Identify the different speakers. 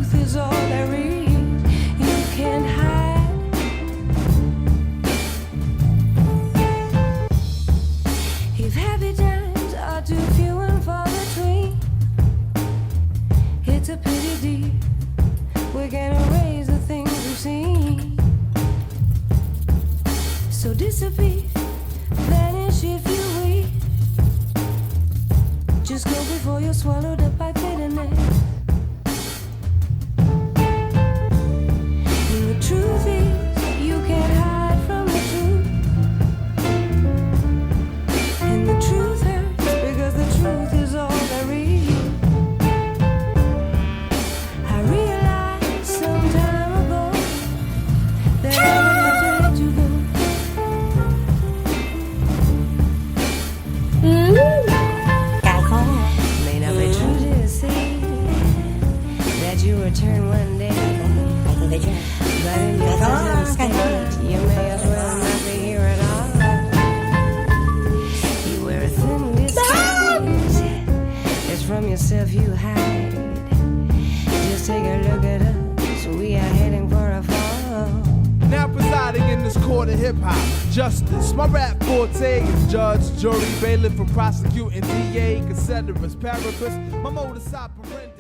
Speaker 1: truth is all there is. You can't hide. If happy times are too few and far between, it's a pity, dear, we can't erase the things we've seen. So disappear, vanish if you wish. Just go before you're swallowed up by bitterness. And the truth is, you can't hide from the truth. And the truth hurts because the truth is all there is. I realized some time ago that I would have to let you go.
Speaker 2: Càng khó.
Speaker 1: May not be true to say that you return one day,
Speaker 2: Mày không thấy chưa?
Speaker 1: but in your present state, you may as well not be here at all. You wear a thin disguise, it's from yourself you hide. Just take a look at us, we are heading for a fall.
Speaker 3: Now presiding in this court of hip-hop justice, my rap forte is judge, jury, bailiff, from prosecuting DA, considerous paraphrase. My modus operandi